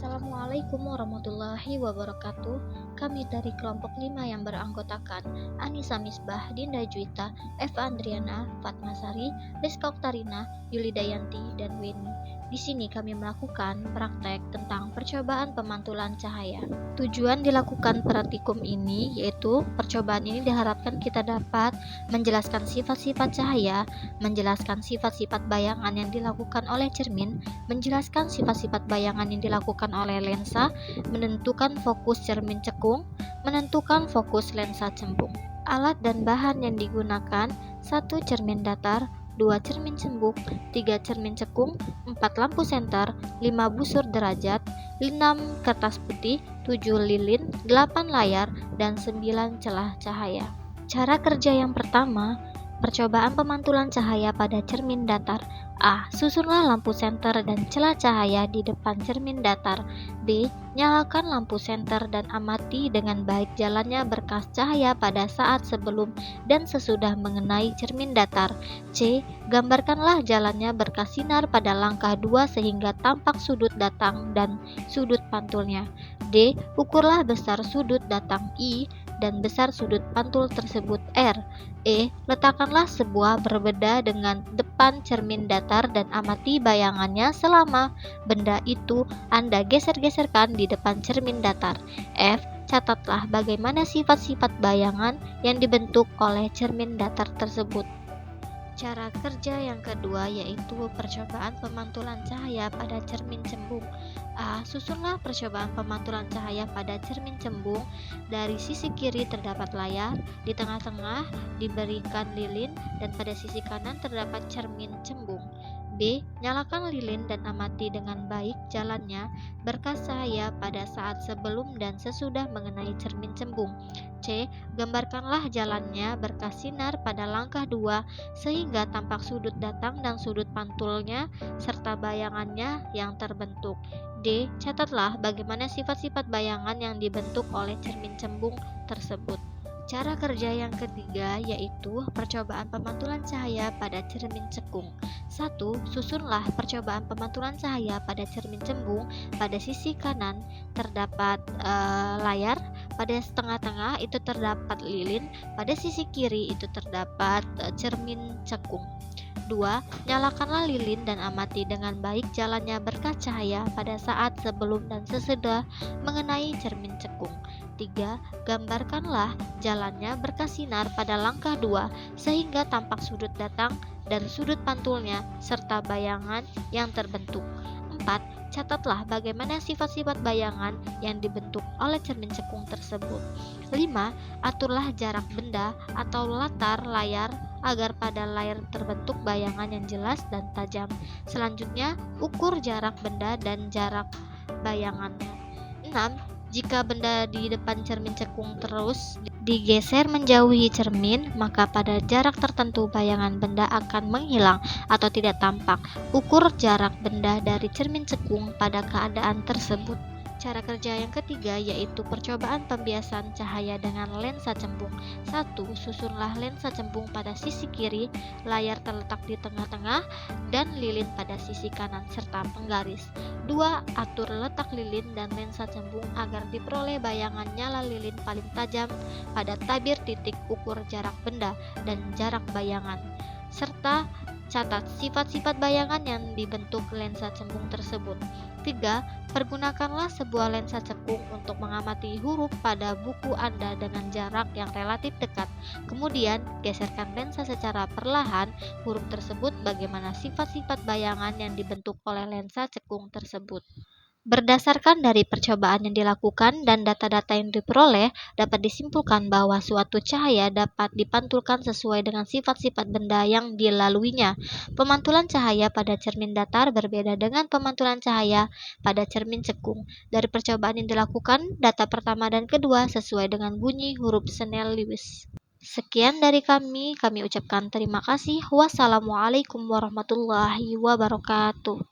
Assalamualaikum warahmatullahi wabarakatuh. Kami dari kelompok 5 yang beranggotakan Anissa Misbah, Dinda Juwita, Eva Andriana, Fatma Sari, Rizka Oktarina, Yuli Dayanti, dan Weni. Di sini kami melakukan praktek tentang percobaan pemantulan cahaya. Tujuan dilakukan praktikum ini yaitu percobaan ini diharapkan kita dapat menjelaskan sifat-sifat cahaya, menjelaskan sifat-sifat bayangan yang dilakukan oleh cermin, menjelaskan sifat-sifat bayangan yang dilakukan oleh lensa, menentukan fokus cermin cekung, menentukan fokus lensa cembung. Alat dan bahan yang digunakan: 1 cermin datar, 2 cermin cembung, 3 cermin cekung, 4 lampu senter, 5 busur derajat, 6 kertas putih, 7 lilin, 8 layar, dan 9 celah cahaya. Cara kerja yang pertama, percobaan pemantulan cahaya pada cermin datar. A. Susunlah lampu senter dan celah cahaya di depan cermin datar. B. Nyalakan lampu senter dan amati dengan baik jalannya berkas cahaya pada saat sebelum dan sesudah mengenai cermin datar. C. Gambarkanlah jalannya berkas sinar pada langkah 2 sehingga tampak sudut datang dan sudut pantulnya. D. Ukurlah besar sudut datang I dan besar sudut pantul tersebut R. E. Letakkanlah sebuah berbeda dengan depan cermin datar dan amati bayangannya selama benda itu Anda geser-geserkan di depan cermin datar. F. Catatlah bagaimana sifat-sifat bayangan yang dibentuk oleh cermin datar tersebut. Cara kerja yang kedua yaitu percobaan pemantulan cahaya pada cermin cembung. A. Susunlah percobaan pemantulan cahaya pada cermin cembung. Dari sisi kiri terdapat layar, di tengah-tengah diberikan lilin, dan pada sisi kanan terdapat cermin cembung. B. Nyalakan lilin dan amati dengan baik jalannya berkas cahaya pada saat sebelum dan sesudah mengenai cermin cembung. C. Gambarkanlah jalannya berkas sinar pada langkah 2 sehingga tampak sudut datang dan sudut pantulnya serta bayangannya yang terbentuk. D. Catatlah bagaimana sifat-sifat bayangan yang dibentuk oleh cermin cembung tersebut. Cara kerja yang ketiga yaitu percobaan pemantulan cahaya pada cermin cekung. 1. Susunlah percobaan pemantulan cahaya pada cermin cembung. Pada sisi kanan terdapat layar, pada tengah-tengah itu terdapat lilin, pada sisi kiri itu terdapat cermin cekung. 2. Nyalakanlah lilin dan amati dengan baik jalannya berkas cahaya pada saat sebelum dan sesudah mengenai cermin cekung. 3. Gambarkanlah jalannya berkas sinar pada langkah 2 sehingga tampak sudut datang dan sudut pantulnya serta bayangan yang terbentuk. 4. Catatlah bagaimana sifat-sifat bayangan yang dibentuk oleh cermin cekung tersebut. 5. Aturlah jarak benda atau latar layar agar pada layar terbentuk bayangan yang jelas dan tajam. Selanjutnya, ukur jarak benda dan jarak bayangannya. 6. Jika benda di depan cermin cekung terus digeser menjauhi cermin, maka pada jarak tertentu bayangan benda akan menghilang atau tidak tampak. Ukur jarak benda dari cermin cekung pada keadaan tersebut. Cara kerja yang ketiga yaitu percobaan pembiasan cahaya dengan lensa cembung. 1. Susunlah lensa cembung pada sisi kiri, layar terletak di tengah-tengah, dan lilin pada sisi kanan serta penggaris. 2. Atur letak lilin dan lensa cembung agar diperoleh bayangan nyala lilin paling tajam pada tabir titik ukur jarak benda dan jarak bayangan, serta catat sifat-sifat bayangan yang dibentuk lensa cembung tersebut. 3. Pergunakanlah sebuah lensa cekung untuk mengamati huruf pada buku Anda dengan jarak yang relatif dekat. Kemudian, geserkan lensa secara perlahan huruf tersebut bagaimana sifat-sifat bayangan yang dibentuk oleh lensa cekung tersebut. Berdasarkan dari percobaan yang dilakukan dan data-data yang diperoleh, dapat disimpulkan bahwa suatu cahaya dapat dipantulkan sesuai dengan sifat-sifat benda yang dilaluinya. Pemantulan cahaya pada cermin datar berbeda dengan pemantulan cahaya pada cermin cekung. Dari percobaan yang dilakukan, data pertama dan kedua sesuai dengan bunyi huruf Snell-Lewis. Sekian dari kami ucapkan terima kasih. Wassalamualaikum warahmatullahi wabarakatuh.